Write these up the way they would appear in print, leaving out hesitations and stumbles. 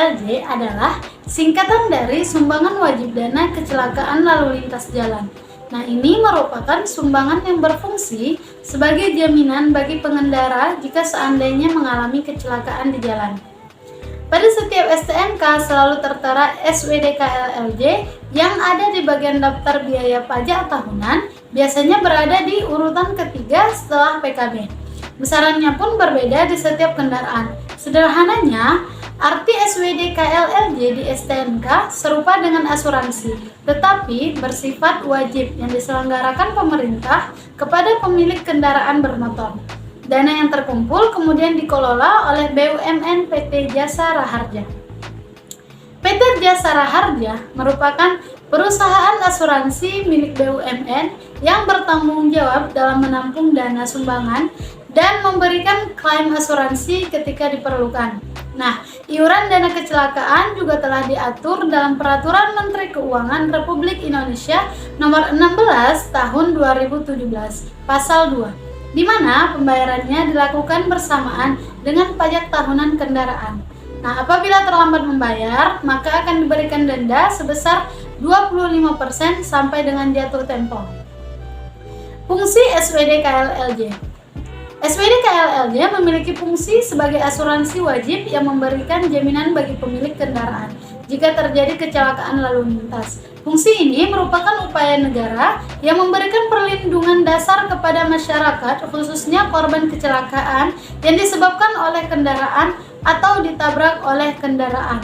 SWDKLLJ adalah singkatan dari Sumbangan Wajib Dana Kecelakaan Lalu Lintas Jalan. Nah, ini merupakan sumbangan yang berfungsi sebagai jaminan bagi pengendara jika seandainya mengalami kecelakaan di jalan. Pada setiap STNK selalu tertera SWDKLLJ yang ada di bagian daftar biaya pajak tahunan, biasanya berada di urutan ketiga setelah PKB. Besarannya pun berbeda di setiap kendaraan. Sederhananya, arti SWDKLLJ di STNK serupa dengan asuransi, tetapi bersifat wajib yang diselenggarakan pemerintah kepada pemilik kendaraan bermotor. Dana yang terkumpul kemudian dikelola oleh BUMN PT Jasa Raharja. PT Jasa Raharja merupakan perusahaan asuransi milik BUMN yang bertanggung jawab dalam menampung dana sumbangan dan memberikan klaim asuransi ketika diperlukan. Nah, iuran dana kecelakaan juga telah diatur dalam Peraturan Menteri Keuangan Republik Indonesia Nomor 16 Tahun 2017, Pasal 2. Di mana pembayarannya dilakukan bersamaan dengan pajak tahunan kendaraan. Nah, apabila terlambat membayar, maka akan diberikan denda sebesar 25% sampai dengan jatuh tempo. Fungsi SWDKLLJ. SWDKLLJ memiliki fungsi sebagai asuransi wajib yang memberikan jaminan bagi pemilik kendaraan jika terjadi kecelakaan lalu lintas. Fungsi ini merupakan upaya negara yang memberikan perlindungan dasar kepada masyarakat, khususnya korban kecelakaan yang disebabkan oleh kendaraan atau ditabrak oleh kendaraan.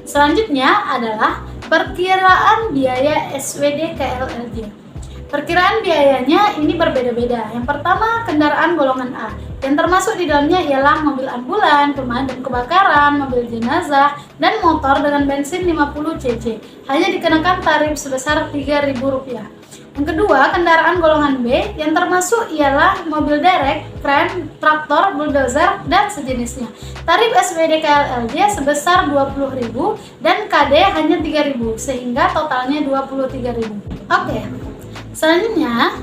Selanjutnya adalah perkiraan biaya SWDKLLJ. Perkiraan biayanya ini berbeda-beda. Yang pertama, kendaraan golongan A, yang termasuk di dalamnya ialah mobil ambulan, pemadam kebakaran, mobil jenazah, dan motor dengan bensin 50 cc. Hanya dikenakan tarif sebesar Rp3.000. Yang kedua, kendaraan golongan B, yang termasuk ialah mobil derek, kren, traktor, bulldozer, dan sejenisnya. Tarif SWDKLLJ sebesar Rp20.000 dan KD hanya Rp3.000, sehingga totalnya Rp23.000. Oke. Selanjutnya,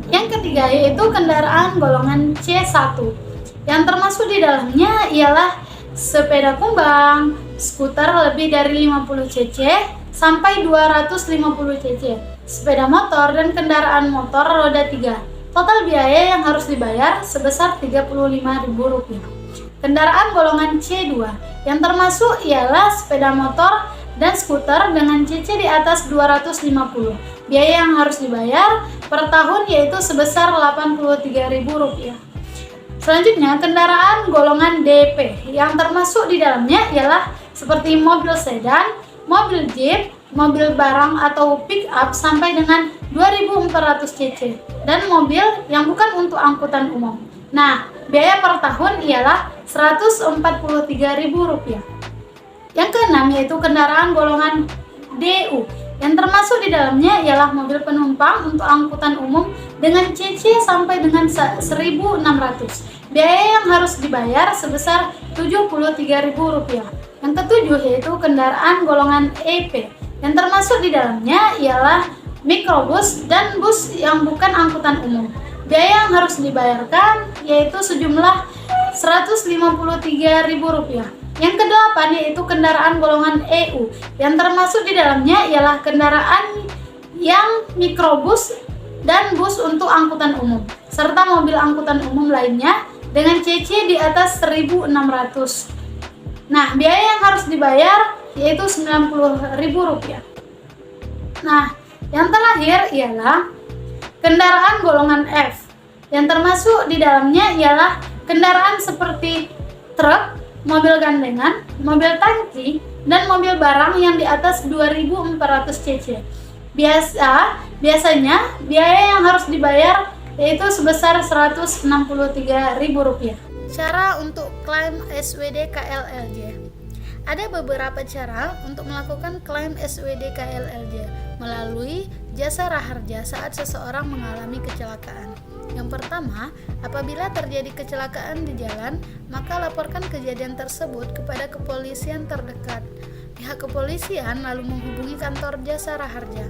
yang ketiga yaitu kendaraan golongan C1, yang termasuk di dalamnya ialah sepeda kumbang, skuter lebih dari 50 cc sampai 250 cc, sepeda motor dan kendaraan motor roda 3. Total biaya yang harus dibayar sebesar Rp35.000. Kendaraan golongan C2, yang termasuk ialah sepeda motor dan skuter dengan cc di atas 250. Biaya yang harus dibayar per tahun yaitu sebesar Rp83.000. Selanjutnya, kendaraan golongan DP yang termasuk di dalamnya ialah seperti mobil sedan, mobil jeep, mobil barang atau pick up sampai dengan 2.400 cc dan mobil yang bukan untuk angkutan umum. Nah, biaya per tahun ialah Rp143.000. Yang keenam yaitu kendaraan golongan DU, yang termasuk di dalamnya ialah mobil penumpang untuk angkutan umum dengan cc sampai dengan 1.600. Biaya yang harus dibayar sebesar Rp73.000. Yang ketujuh yaitu kendaraan golongan EP, yang termasuk di dalamnya ialah mikrobus dan bus yang bukan angkutan umum. Biaya yang harus dibayarkan yaitu sejumlah Rp153.000. Yang kedelapan yaitu kendaraan golongan EU, yang termasuk di dalamnya ialah kendaraan yang mikrobus dan bus untuk angkutan umum, serta mobil angkutan umum lainnya dengan cc di atas 1.600. Nah, biaya yang harus dibayar yaitu Rp90.000. Nah, yang terakhir ialah kendaraan golongan F, yang termasuk di dalamnya ialah kendaraan seperti truk, mobil gandengan, mobil tangki, dan mobil barang yang di atas 2.400 cc. Biasanya biaya yang harus dibayar yaitu sebesar Rp163.000. Cara untuk klaim SWDKLLJ. Ada beberapa cara untuk melakukan klaim SWDKLLJ melalui Jasa Raharja saat seseorang mengalami kecelakaan. Yang pertama, apabila terjadi kecelakaan di jalan, maka laporkan kejadian tersebut kepada kepolisian terdekat. Pihak kepolisian lalu menghubungi kantor Jasa Raharja.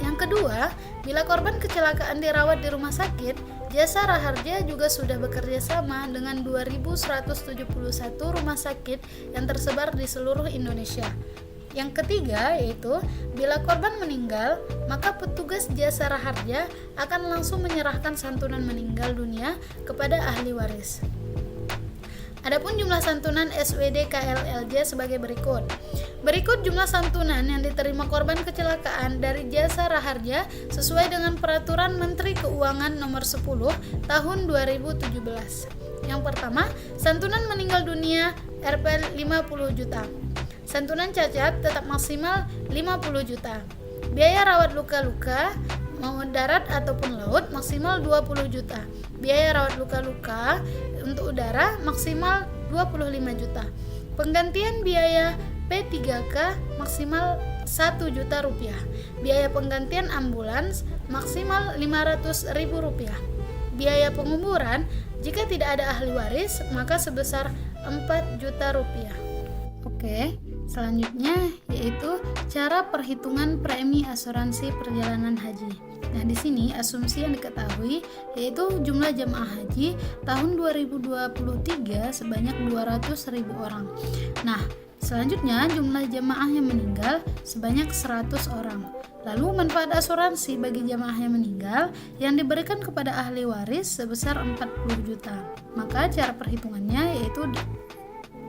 Yang Yang kedua, bila korban kecelakaan dirawat di rumah sakit, Jasa Raharja juga sudah bekerja sama dengan 2.171 rumah sakit yang tersebar di seluruh Indonesia. Yang ketiga yaitu, bila korban meninggal, maka petugas Jasa Raharja akan langsung menyerahkan santunan meninggal dunia kepada ahli waris. Adapun jumlah santunan SWD KLLJ sebagai berikut. Berikut jumlah santunan yang diterima korban kecelakaan dari Jasa Raharja sesuai dengan Peraturan Menteri Keuangan Nomor 10 Tahun 2017. Yang pertama, santunan meninggal dunia Rp 50 juta. Santunan cacat tetap maksimal 50 juta. Biaya rawat luka-luka mau darat ataupun laut maksimal 20 juta. Biaya rawat luka-luka untuk udara maksimal 25 juta. Penggantian biaya P3K maksimal 1 juta rupiah. Biaya penggantian ambulans maksimal 500 ribu rupiah. Biaya penguburan jika tidak ada ahli waris maka sebesar 4 juta rupiah. Oke, selanjutnya yaitu cara perhitungan premi asuransi perjalanan haji. Nah, di sini asumsi yang diketahui yaitu jumlah jamaah haji tahun 2023 sebanyak 200.000 orang. Nah, selanjutnya jumlah jamaah yang meninggal sebanyak 100 orang. Lalu manfaat asuransi bagi jamaah yang meninggal yang diberikan kepada ahli waris sebesar 40 juta. Maka cara perhitungannya yaitu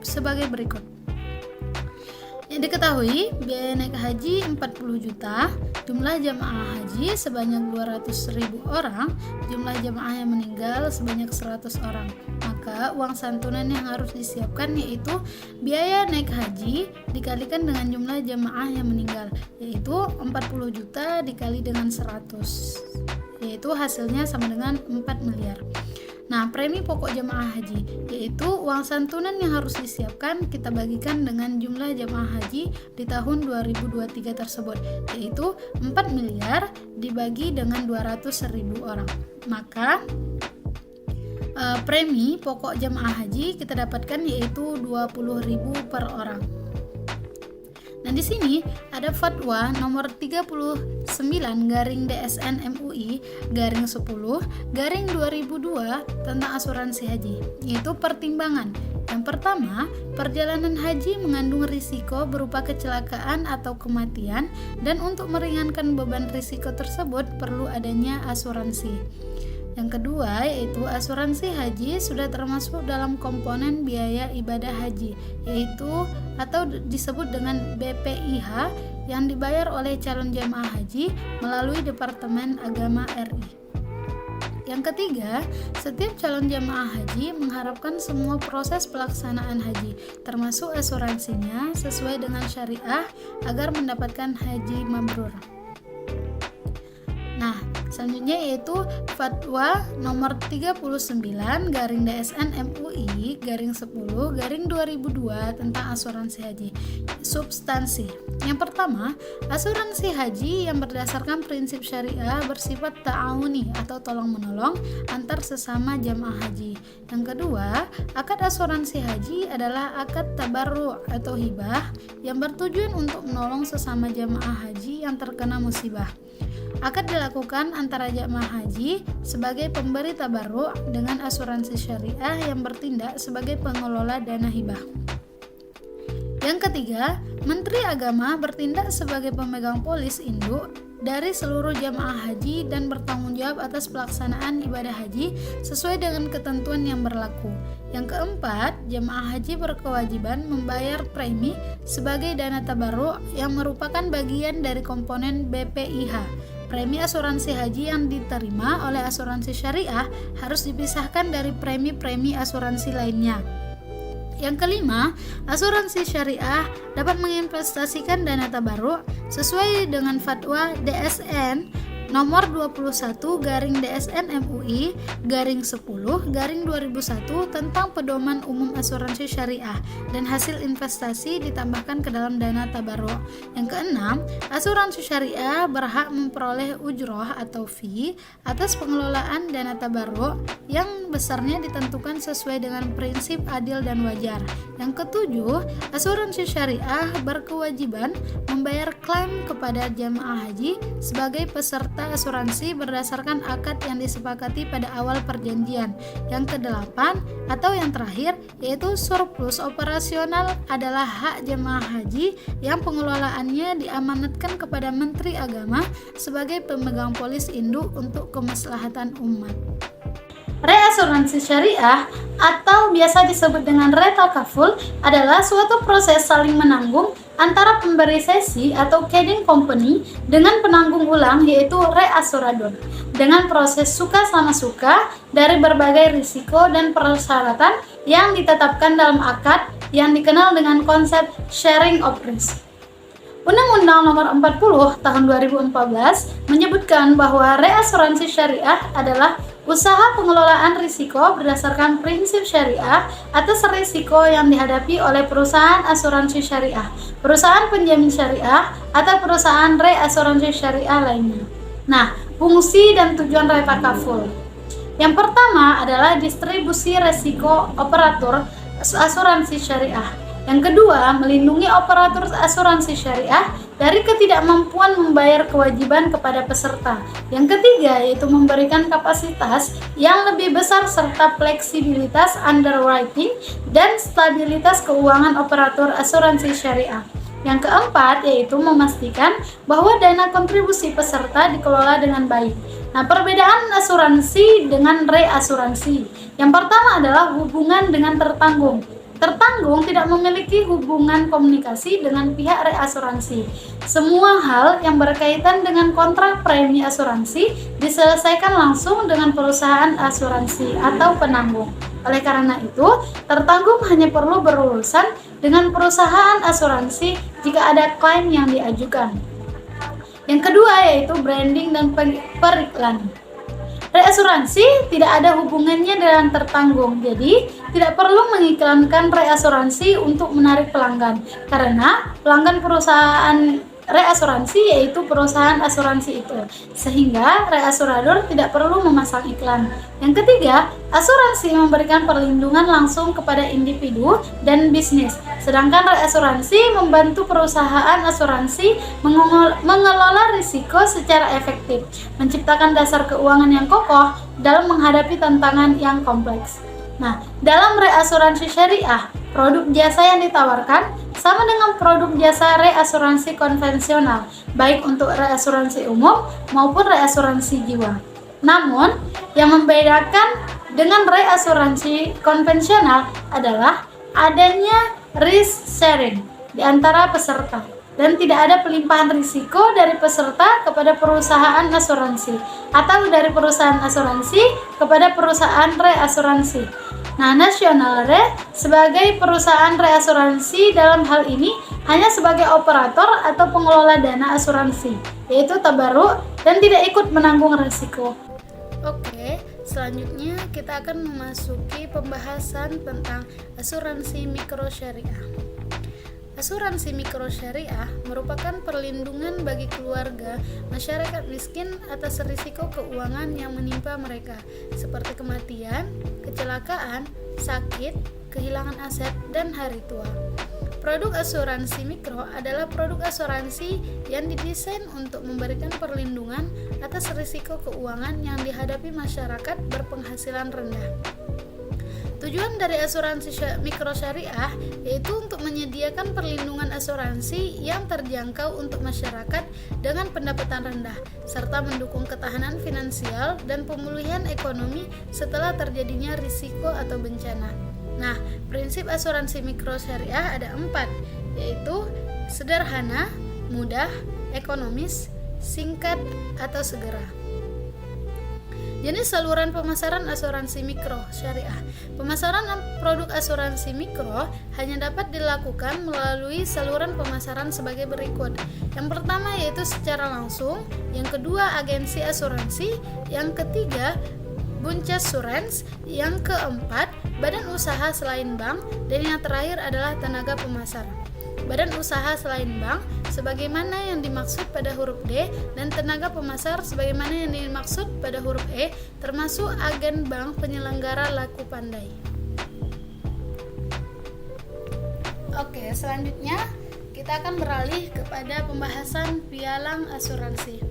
sebagai berikut. Yang diketahui, biaya naik haji 40 juta, jumlah jamaah haji sebanyak 200.000 orang, jumlah jamaah yang meninggal sebanyak 100 orang. Maka uang santunan yang harus disiapkan yaitu biaya naik haji dikalikan dengan jumlah jamaah yang meninggal, yaitu 40 juta dikali dengan 100, yaitu hasilnya sama dengan 4 miliar. Nah, premi pokok jamaah haji yaitu uang santunan yang harus disiapkan kita bagikan dengan jumlah jamaah haji di tahun 2023 tersebut, yaitu 4 miliar dibagi dengan 200.000 orang. Maka premi pokok jamaah haji kita dapatkan yaitu 20.000 per orang. Nah, di sini ada fatwa nomor 39 garing DSN MUI garing 10 garing 2002 tentang asuransi haji, yaitu pertimbangan. Yang pertama, perjalanan haji mengandung risiko berupa kecelakaan atau kematian, dan untuk meringankan beban risiko tersebut perlu adanya asuransi. Yang kedua yaitu asuransi haji sudah termasuk dalam komponen biaya ibadah haji, yaitu atau disebut dengan BPIH yang dibayar oleh calon jamaah haji melalui Departemen Agama RI. Yang ketiga, setiap calon jamaah haji mengharapkan semua proses pelaksanaan haji, termasuk asuransinya, sesuai dengan syariah agar mendapatkan haji mabrur. Nah, selanjutnya yaitu fatwa nomor 39 garing DSN MUI garing 10 garing 2002 tentang asuransi haji. Substansi. Yang pertama, asuransi haji yang berdasarkan prinsip syariah bersifat ta'awuni atau tolong-menolong antar sesama jamaah haji. Yang kedua, akad asuransi haji adalah akad tabarru atau hibah yang bertujuan untuk menolong sesama jamaah haji yang terkena musibah. Akad dilakukan antara jamaah haji sebagai pemberi tabarru dengan asuransi syariah yang bertindak sebagai pengelola dana hibah. Yang ketiga, Menteri Agama bertindak sebagai pemegang polis induk dari seluruh jamaah haji dan bertanggung jawab atas pelaksanaan ibadah haji sesuai dengan ketentuan yang berlaku. Yang keempat, jamaah haji berkewajiban membayar premi sebagai dana tabarru yang merupakan bagian dari komponen BPIH. Premi asuransi haji yang diterima oleh asuransi syariah harus dipisahkan dari premi-premi asuransi lainnya. Yang kelima, asuransi syariah dapat menginvestasikan dana tabarru sesuai dengan fatwa DSN nomor 21/DSN MUI/10/2001 tentang pedoman umum asuransi syariah dan hasil investasi ditambahkan ke dalam dana tabarruk. Yang keenam, asuransi syariah berhak memperoleh ujroh atau fee atas pengelolaan dana tabarruk yang besarnya ditentukan sesuai dengan prinsip adil dan wajar. Yang ketujuh, asuransi syariah berkewajiban membayar klaim kepada jamaah haji sebagai peserta asuransi berdasarkan akad yang disepakati pada awal perjanjian. Yang kedelapan atau yang terakhir yaitu surplus operasional adalah hak jemaah haji yang pengelolaannya diamanatkan kepada Menteri Agama sebagai pemegang polis induk untuk kemaslahatan umat. Reasuransi syariah atau biasa disebut dengan retakaful adalah suatu proses saling menanggung antara pemberi sesi atau trading company dengan penanggung ulang yaitu reasurador dengan proses suka sama suka dari berbagai risiko dan persyaratan yang ditetapkan dalam akad yang dikenal dengan konsep sharing of risk. Undang-Undang Nomor 40 Tahun 2014 menyebutkan bahwa reasuransi syariah adalah usaha pengelolaan risiko berdasarkan prinsip syariah atas risiko yang dihadapi oleh perusahaan asuransi syariah, perusahaan penjamin syariah, atau perusahaan reasuransi syariah lainnya. Nah, fungsi dan tujuan retakaful. Yang pertama adalah distribusi risiko operator asuransi syariah. Yang kedua, melindungi operator asuransi syariah dari ketidakmampuan membayar kewajiban kepada peserta. Yang ketiga, yaitu memberikan kapasitas yang lebih besar serta fleksibilitas underwriting dan stabilitas keuangan operator asuransi syariah. Yang keempat, yaitu memastikan bahwa dana kontribusi peserta dikelola dengan baik. Nah, perbedaan asuransi dengan reasuransi. Yang pertama adalah hubungan dengan tertanggung. Tertanggung tidak memiliki hubungan komunikasi dengan pihak reasuransi. Semua hal yang berkaitan dengan kontrak premi asuransi diselesaikan langsung dengan perusahaan asuransi atau penanggung. Oleh karena itu, tertanggung hanya perlu berurusan dengan perusahaan asuransi jika ada klaim yang diajukan. Yang kedua yaitu branding dan periklanan. Reasuransi tidak ada hubungannya dengan tertanggung, jadi tidak perlu mengiklankan reasuransi untuk menarik pelanggan, karena pelanggan perusahaan reasuransi yaitu perusahaan asuransi itu, sehingga reasurador tidak perlu memasang iklan. Yang ketiga, asuransi memberikan perlindungan langsung kepada individu dan bisnis, sedangkan reasuransi membantu perusahaan asuransi mengelola risiko secara efektif, menciptakan dasar keuangan yang kokoh dalam menghadapi tantangan yang kompleks. Nah, dalam reasuransi syariah, produk jasa yang ditawarkan sama dengan produk jasa reasuransi konvensional, baik untuk reasuransi umum maupun reasuransi jiwa. Namun, yang membedakan dengan reasuransi konvensional adalah adanya risk sharing di antara peserta dan tidak ada pelimpahan risiko dari peserta kepada perusahaan asuransi atau dari perusahaan asuransi kepada perusahaan reasuransi. Nah, National Re sebagai perusahaan reasuransi dalam hal ini hanya sebagai operator atau pengelola dana asuransi, yaitu tabarruk, dan tidak ikut menanggung risiko. Oke, selanjutnya kita akan memasuki pembahasan tentang asuransi mikro syariah. Asuransi mikro syariah merupakan perlindungan bagi keluarga masyarakat miskin atas risiko keuangan yang menimpa mereka, seperti kematian, kecelakaan, sakit, kehilangan aset, dan hari tua. Produk asuransi mikro adalah produk asuransi yang didesain untuk memberikan perlindungan atas risiko keuangan yang dihadapi masyarakat berpenghasilan rendah. Tujuan dari asuransi mikro syariah yaitu untuk menyediakan perlindungan asuransi yang terjangkau untuk masyarakat dengan pendapatan rendah, serta mendukung ketahanan finansial dan pemulihan ekonomi setelah terjadinya risiko atau bencana. Nah, prinsip asuransi mikro syariah ada 4, yaitu sederhana, mudah, ekonomis, singkat, atau segera. Jenis saluran pemasaran asuransi mikro syariah. Pemasaran produk asuransi mikro hanya dapat dilakukan melalui saluran pemasaran sebagai berikut. Yang pertama yaitu secara langsung, yang kedua agensi asuransi, yang ketiga Buncasurance, yang keempat badan usaha selain bank, dan yang terakhir adalah tenaga pemasaran. Badan usaha selain bank sebagaimana yang dimaksud pada huruf D dan tenaga pemasar sebagaimana yang dimaksud pada huruf E, termasuk agen bank penyelenggara laku pandai. Oke, selanjutnya kita akan beralih kepada pembahasan pialang asuransi.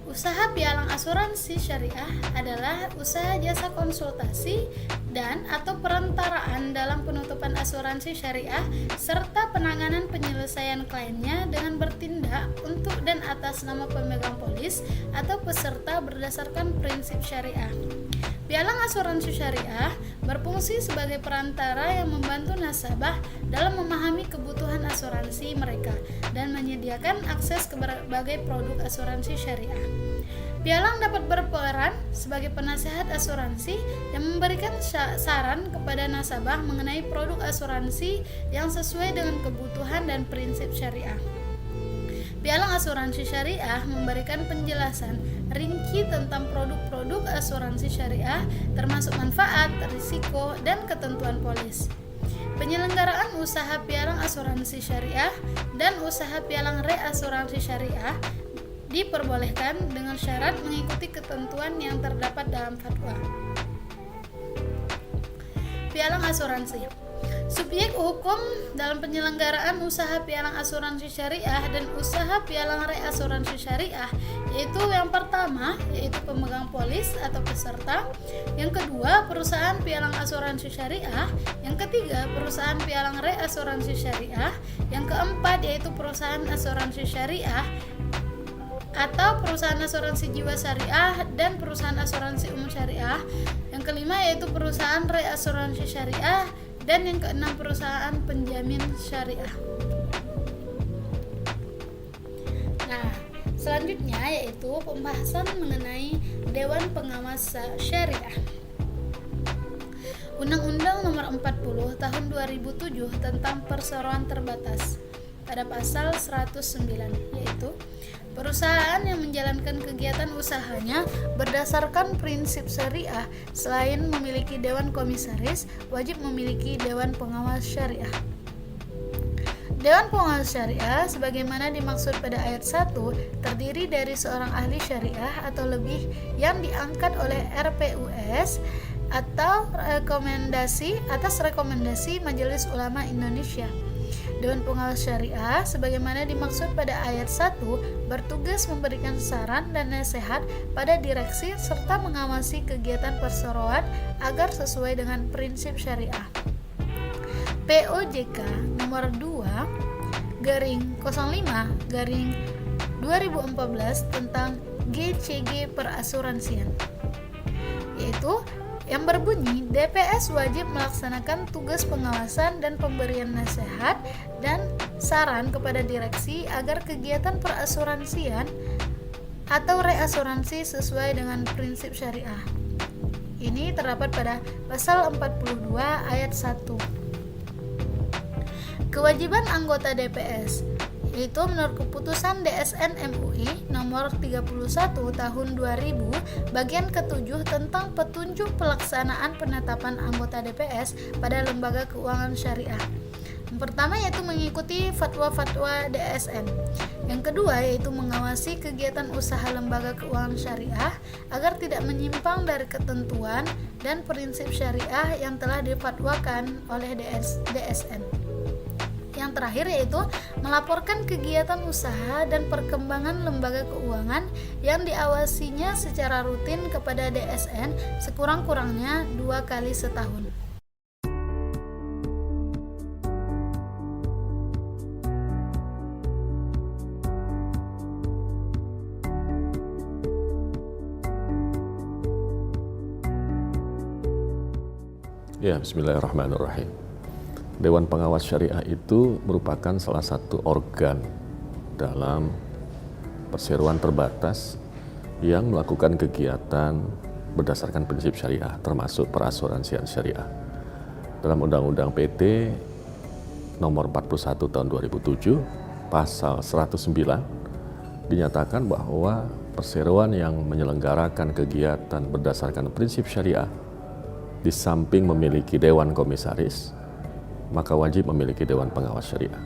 Usaha pialang asuransi syariah adalah usaha jasa konsultasi dan atau perentaraan dalam penutupan asuransi syariah serta penanganan penyelesaian kliennya dengan bertindak untuk dan atas nama pemegang polis atau peserta berdasarkan prinsip syariah. Pialang asuransi syariah berfungsi sebagai perantara yang membantu nasabah dalam memahami kebutuhan asuransi mereka dan menyediakan akses ke berbagai produk asuransi syariah. Pialang dapat berperan sebagai penasehat asuransi yang memberikan saran kepada nasabah mengenai produk asuransi yang sesuai dengan kebutuhan dan prinsip syariah. Pialang asuransi syariah memberikan penjelasan rinci tentang produk-produk asuransi syariah termasuk manfaat, risiko, dan ketentuan polis. Penyelenggaraan usaha pialang asuransi syariah dan usaha pialang reasuransi syariah diperbolehkan dengan syarat mengikuti ketentuan yang terdapat dalam fatwa. Pialang asuransi. Subjek hukum dalam penyelenggaraan usaha pialang asuransi syariah dan usaha pialang reasuransi syariah yaitu yang pertama yaitu pemegang polis atau peserta, yang kedua perusahaan pialang asuransi syariah, yang ketiga perusahaan pialang reasuransi syariah, yang keempat yaitu perusahaan asuransi syariah atau perusahaan asuransi jiwa syariah dan perusahaan asuransi umum syariah, yang kelima yaitu perusahaan reasuransi syariah, dan yang keenam perusahaan penjamin syariah. Nah, selanjutnya yaitu pembahasan mengenai Dewan Pengawas Syariah. Undang-Undang Nomor 40 Tahun 2007 tentang Perseroan Terbatas pada pasal 109 yaitu perusahaan yang menjalankan kegiatan usahanya berdasarkan prinsip syariah selain memiliki dewan komisaris, wajib memiliki dewan pengawas syariah. Dewan pengawas syariah sebagaimana dimaksud pada ayat 1 terdiri dari seorang ahli syariah atau lebih yang diangkat oleh RPUS atau atas rekomendasi Majelis Ulama Indonesia. Dewan Pengawas Syariah sebagaimana dimaksud pada ayat 1 bertugas memberikan saran dan nasihat pada direksi serta mengawasi kegiatan perseroan agar sesuai dengan prinsip syariah. POJK nomor 2/05/2014 tentang GCG perasuransian yaitu yang berbunyi DPS wajib melaksanakan tugas pengawasan dan pemberian nasihat dan saran kepada direksi agar kegiatan perasuransian atau reasuransi sesuai dengan prinsip syariah. Ini terdapat pada pasal 42 ayat 1. Kewajiban anggota DPS yaitu menurut keputusan DSN MUI nomor 31 tahun 2000 bagian ke-7 tentang petunjuk pelaksanaan penetapan anggota DPS pada lembaga keuangan syariah. Yang pertama yaitu mengikuti fatwa-fatwa DSN. Yang kedua yaitu mengawasi kegiatan usaha lembaga keuangan syariah agar tidak menyimpang dari ketentuan dan prinsip syariah yang telah difatwakan oleh DSN. Yang terakhir yaitu melaporkan kegiatan usaha dan perkembangan lembaga keuangan yang diawasinya secara rutin kepada DSN sekurang-kurangnya 2 kali setahun. Ya, bismillahirrahmanirrahim. Dewan Pengawas Syariah itu merupakan salah satu organ dalam perseroan terbatas yang melakukan kegiatan berdasarkan prinsip syariah, termasuk perasuransian syariah. Dalam Undang-Undang PT nomor 41 tahun 2007, pasal 109, dinyatakan bahwa perseroan yang menyelenggarakan kegiatan berdasarkan prinsip syariah di samping memiliki dewan komisaris, maka wajib memiliki dewan pengawas syariah.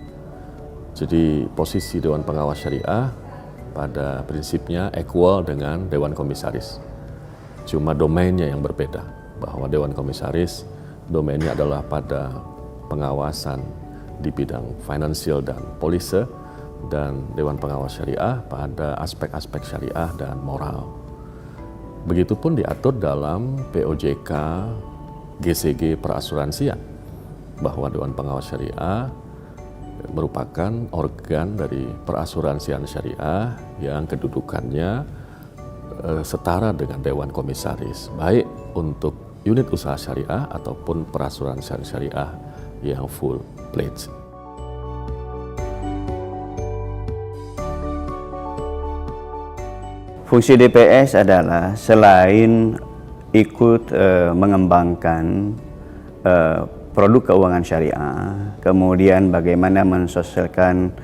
Jadi posisi dewan pengawas syariah pada prinsipnya equal dengan dewan komisaris. Cuma domainnya yang berbeda, bahwa dewan komisaris domainnya adalah pada pengawasan di bidang financial dan polisi, dan Dewan Pengawas Syariah pada aspek-aspek syariah dan moral. Begitupun diatur dalam POJK GCG perasuransian, bahwa Dewan Pengawas Syariah merupakan organ dari perasuransian syariah yang kedudukannya setara dengan Dewan Komisaris, baik untuk unit usaha syariah ataupun perasuransian syariah yang full pledge. Fungsi DPS adalah selain ikut mengembangkan produk keuangan syariah, kemudian bagaimana mensosialkan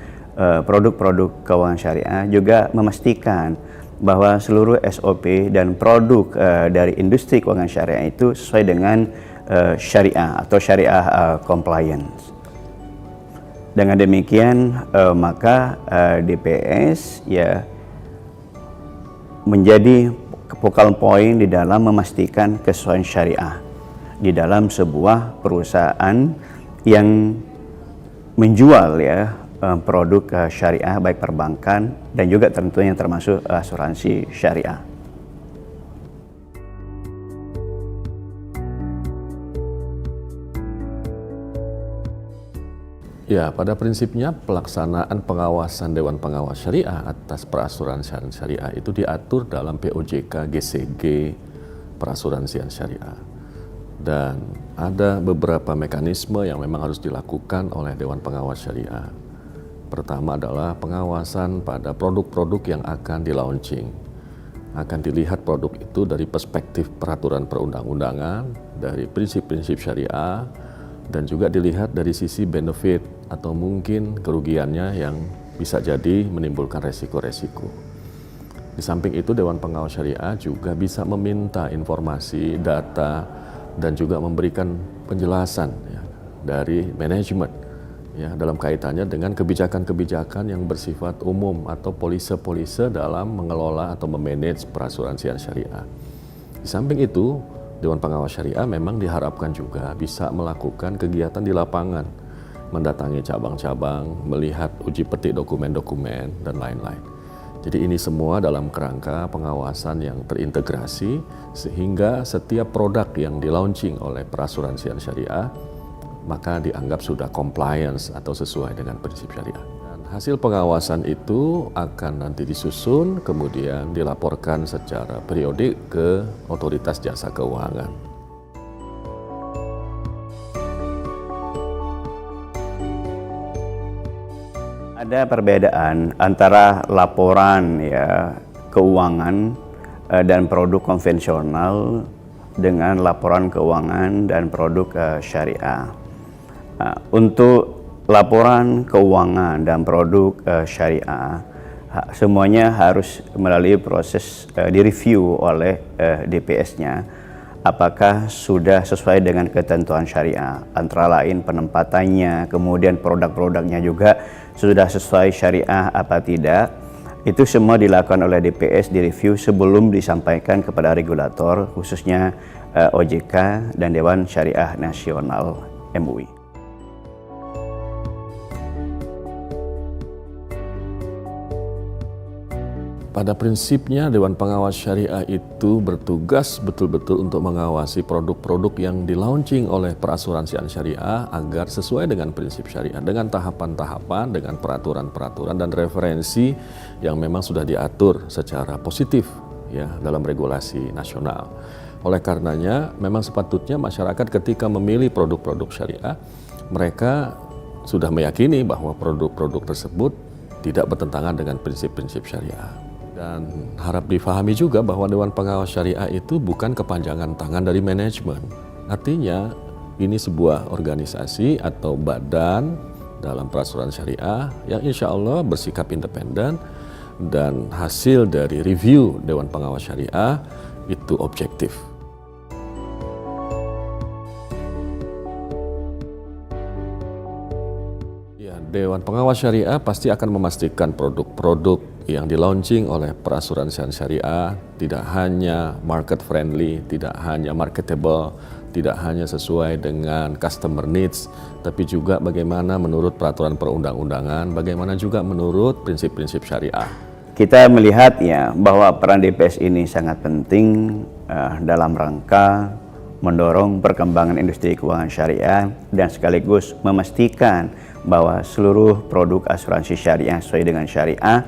produk-produk keuangan syariah, juga memastikan bahwa seluruh SOP dan produk dari industri keuangan syariah itu sesuai dengan syariah atau syariah compliance. Dengan demikian maka DPS ya menjadi focal point di dalam memastikan kesesuaian syariah di dalam sebuah perusahaan yang menjual ya produk syariah, baik perbankan dan juga tentunya termasuk asuransi syariah. Ya, pada prinsipnya pelaksanaan pengawasan Dewan Pengawas Syariah atas perasuransian syariah itu diatur dalam POJK GCG perasuransian syariah. Dan ada beberapa mekanisme yang memang harus dilakukan oleh Dewan Pengawas Syariah. Pertama adalah pengawasan pada produk-produk yang akan di-launching. Akan dilihat produk itu dari perspektif peraturan perundang-undangan, dari prinsip-prinsip syariah, dan juga dilihat dari sisi benefit atau mungkin kerugiannya yang bisa jadi menimbulkan resiko-resiko. Di samping itu, Dewan Pengawas Syariah juga bisa meminta informasi, data, dan juga memberikan penjelasan ya, dari manajemen ya, dalam kaitannya dengan kebijakan-kebijakan yang bersifat umum atau polise-polise dalam mengelola atau memanage perasuransian syariah. Di samping itu, Dewan Pengawas Syariah memang diharapkan juga bisa melakukan kegiatan di lapangan, mendatangi cabang-cabang, melihat uji petik dokumen-dokumen, dan lain-lain. Jadi ini semua dalam kerangka pengawasan yang terintegrasi, sehingga setiap produk yang di-launching oleh perasuransian syariah, maka dianggap sudah compliance atau sesuai dengan prinsip syariah. Dan hasil pengawasan itu akan nanti disusun, kemudian dilaporkan secara periodik ke Otoritas Jasa Keuangan. Ada perbedaan antara laporan ya keuangan dan produk konvensional dengan laporan keuangan dan produk syariah. Untuk laporan keuangan dan produk syariah, semuanya harus melalui proses direview oleh DPS-nya. Apakah sudah sesuai dengan ketentuan syariah, antara lain penempatannya, kemudian produk-produknya juga sudah sesuai syariah apa tidak. Itu semua dilakukan oleh DPS, direview sebelum disampaikan kepada regulator, khususnya OJK dan Dewan Syariah Nasional MUI. Pada prinsipnya, Dewan Pengawas Syariah itu bertugas betul-betul untuk mengawasi produk-produk yang di-launching oleh perasuransian syariah agar sesuai dengan prinsip syariah, dengan tahapan-tahapan, dengan peraturan-peraturan dan referensi yang memang sudah diatur secara positif ya dalam regulasi nasional. Oleh karenanya, memang sepatutnya masyarakat ketika memilih produk-produk syariah, mereka sudah meyakini bahwa produk-produk tersebut tidak bertentangan dengan prinsip-prinsip syariah. Dan harap difahami juga bahwa Dewan Pengawas Syariah itu bukan kepanjangan tangan dari manajemen. Artinya ini sebuah organisasi atau badan dalam peraturan syariah yang insya Allah bersikap independen dan hasil dari review Dewan Pengawas Syariah itu objektif. Dewan Pengawas Syariah pasti akan memastikan produk-produk yang di-launching oleh perasuransian syariah tidak hanya market friendly, tidak hanya marketable, tidak hanya sesuai dengan customer needs, tapi juga bagaimana menurut peraturan perundang-undangan, bagaimana juga menurut prinsip-prinsip syariah. Kita melihat ya bahwa peran DPS ini sangat penting dalam rangka mendorong perkembangan industri keuangan syariah dan sekaligus memastikan bahwa seluruh produk asuransi syariah sesuai dengan syariah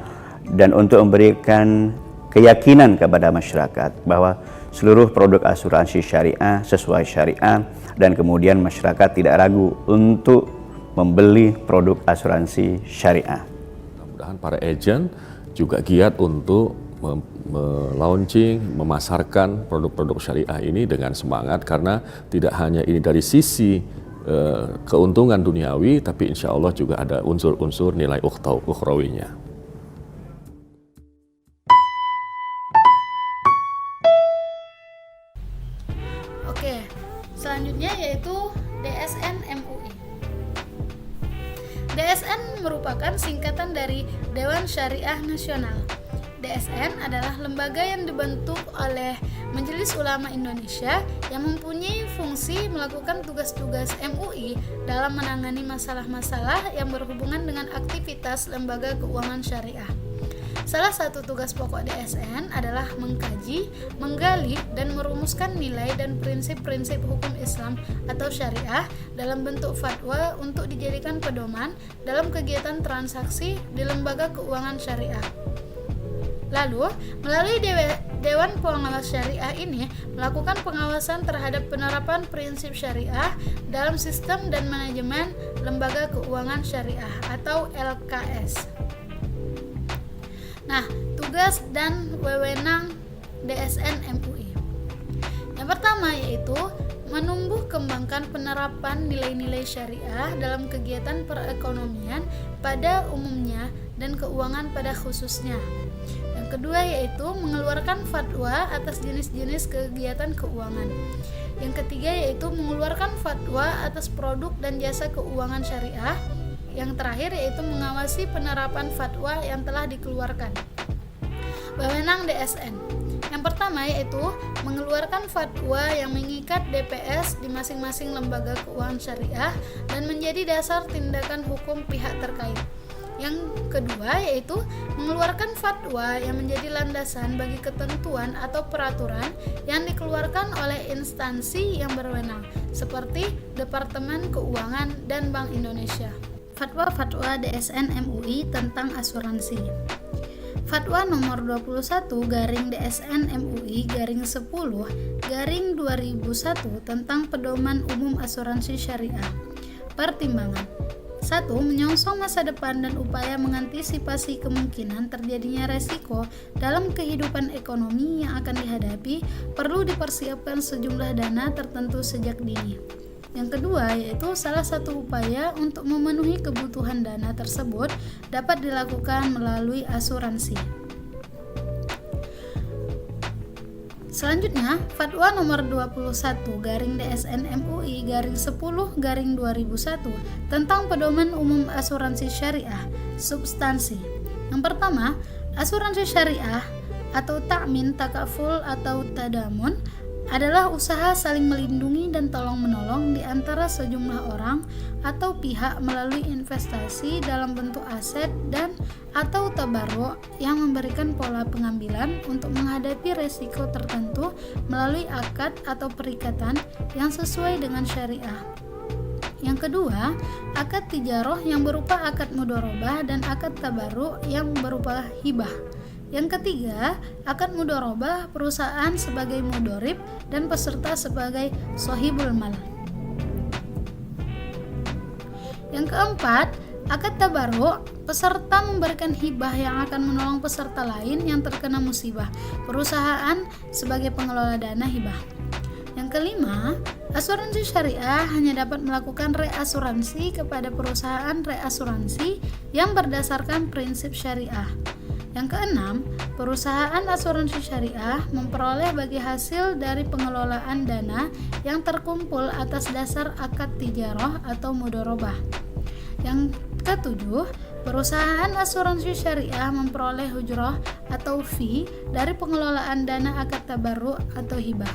dan untuk memberikan keyakinan kepada masyarakat bahwa seluruh produk asuransi syariah sesuai syariah dan kemudian masyarakat tidak ragu untuk membeli produk asuransi syariah. Mudah-mudahan para agent juga giat untuk launching, memasarkan produk-produk syariah ini dengan semangat karena tidak hanya ini dari sisi keuntungan duniawi, tapi insya Allah juga ada unsur-unsur nilai ukhrawinya. Oke, selanjutnya yaitu DSN MUI. DSN merupakan singkatan dari Dewan Syariah Nasional. DSN adalah lembaga yang dibentuk oleh Majelis Ulama Indonesia yang mempunyai fungsi melakukan tugas-tugas MUI dalam menangani masalah-masalah yang berhubungan dengan aktivitas lembaga keuangan syariah. Salah satu tugas pokok DSN adalah mengkaji, menggali, dan merumuskan nilai dan prinsip-prinsip hukum Islam atau syariah dalam bentuk fatwa untuk dijadikan pedoman dalam kegiatan transaksi di lembaga keuangan syariah. Lalu, melalui Dewan Pengawas Syariah ini melakukan pengawasan terhadap penerapan prinsip syariah dalam sistem dan manajemen lembaga keuangan syariah atau LKS. Nah, tugas dan wewenang DSN MUI. Yang pertama yaitu menumbuh kembangkan penerapan nilai-nilai syariah dalam kegiatan perekonomian pada umumnya dan keuangan pada khususnya. Yang kedua yaitu mengeluarkan fatwa atas jenis-jenis kegiatan keuangan. Yang ketiga yaitu mengeluarkan fatwa atas produk dan jasa keuangan syariah. Yang terakhir yaitu mengawasi penerapan fatwa yang telah dikeluarkan. Wewenang DSN. Yang pertama yaitu mengeluarkan fatwa yang mengikat DPS di masing-masing lembaga keuangan syariah dan menjadi dasar tindakan hukum pihak terkait. Yang kedua yaitu mengeluarkan fatwa yang menjadi landasan bagi ketentuan atau peraturan yang dikeluarkan oleh instansi yang berwenang seperti Departemen Keuangan dan Bank Indonesia. Fatwa-fatwa DSN MUI tentang asuransi. Fatwa nomor 21/DSN MUI /10/2001 tentang pedoman umum asuransi syariah. Pertimbangan 1. Menyongsong masa depan dan upaya mengantisipasi kemungkinan terjadinya resiko dalam kehidupan ekonomi yang akan dihadapi, perlu dipersiapkan sejumlah dana tertentu sejak dini. Yang kedua yaitu salah satu upaya untuk memenuhi kebutuhan dana tersebut dapat dilakukan melalui asuransi. Selanjutnya, Fatwa nomor 21/DSN MUI /10/2001 tentang pedoman umum asuransi syariah. Substansi. Yang pertama, asuransi syariah atau ta'min, takaful atau tadamun adalah usaha saling melindungi dan tolong-menolong di antara sejumlah orang atau pihak melalui investasi dalam bentuk aset dan atau tabarru yang memberikan pola pengambilan untuk menghadapi resiko tertentu melalui akad atau perikatan yang sesuai dengan syariah. Yang kedua, akad tijaroh yang berupa akad mudharabah dan akad tabarru yang berupa hibah. Yang ketiga, akad mudharabah perusahaan sebagai mudharib dan peserta sebagai sohibul mal. Yang keempat, Akad tabarruk, peserta memberikan hibah yang akan menolong peserta lain yang terkena musibah. Perusahaan sebagai pengelola dana hibah. Yang kelima, asuransi syariah hanya dapat melakukan reasuransi kepada perusahaan reasuransi yang berdasarkan prinsip syariah. Yang keenam, perusahaan asuransi syariah memperoleh bagi hasil dari pengelolaan dana yang terkumpul atas dasar akad tijarah atau mudharabah. Yang ketujuh, perusahaan asuransi syariah memperoleh ujrah atau fee dari pengelolaan dana akad tabarruk atau hibah.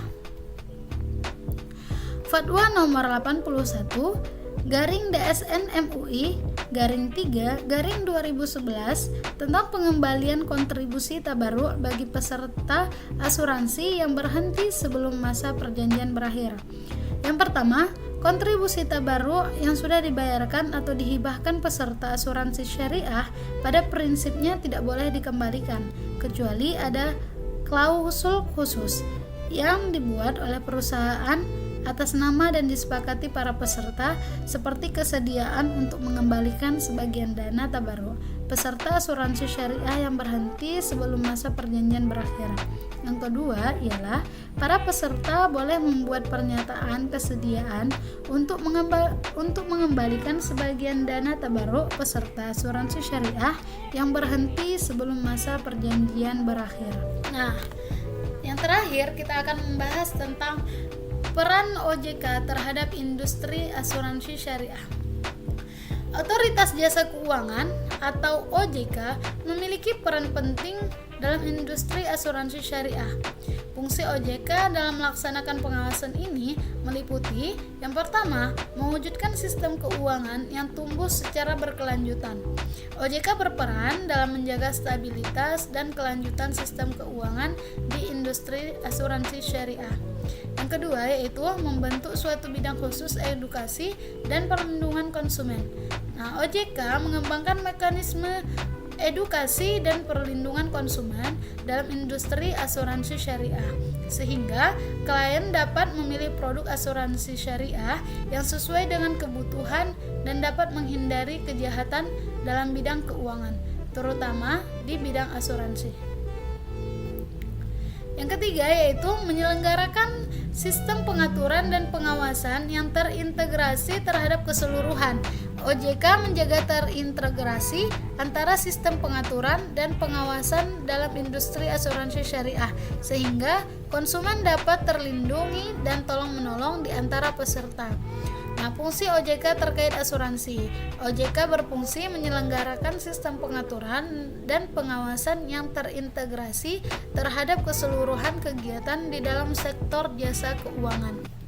Fatwa nomor 81 garing DSN MUI garing 3 garing 2011 tentang pengembalian kontribusi tabarruk bagi peserta asuransi yang berhenti sebelum masa perjanjian berakhir. Yang pertama, kontribusi tabarruk yang sudah dibayarkan atau dihibahkan peserta asuransi syariah pada prinsipnya tidak boleh dikembalikan kecuali ada klausul khusus yang dibuat oleh perusahaan atas nama dan disepakati para peserta, seperti kesediaan untuk mengembalikan sebagian dana tabarruk peserta asuransi syariah yang berhenti sebelum masa perjanjian berakhir. Yang kedua ialah para peserta boleh membuat pernyataan kesediaan untuk mengembalikan sebagian dana tabarruk peserta asuransi syariah yang berhenti sebelum masa perjanjian berakhir. Nah, yang terakhir kita akan membahas tentang peran OJK terhadap industri asuransi syariah. Otoritas Jasa Keuangan atau OJK memiliki peran penting dalam industri asuransi syariah. Fungsi OJK dalam melaksanakan pengawasan ini meliputi yang pertama, mewujudkan sistem keuangan yang tumbuh secara berkelanjutan. OJK berperan dalam menjaga stabilitas dan kelanjutan sistem keuangan di industri asuransi syariah. Yang kedua yaitu membentuk suatu bidang khusus edukasi dan perlindungan konsumen. Nah, OJK mengembangkan mekanisme edukasi dan perlindungan konsumen dalam industri asuransi syariah sehingga klien dapat memilih produk asuransi syariah yang sesuai dengan kebutuhan dan dapat menghindari kejahatan dalam bidang keuangan, terutama di bidang asuransi. Yang ketiga yaitu menyelenggarakan sistem pengaturan dan pengawasan yang terintegrasi terhadap keseluruhan. OJK menjaga terintegrasi antara sistem pengaturan dan pengawasan dalam industri asuransi syariah sehingga konsumen dapat terlindungi dan tolong-menolong di antara peserta. Nah, fungsi OJK terkait asuransi. OJK berfungsi menyelenggarakan sistem pengaturan dan pengawasan yang terintegrasi terhadap keseluruhan kegiatan di dalam sektor jasa keuangan.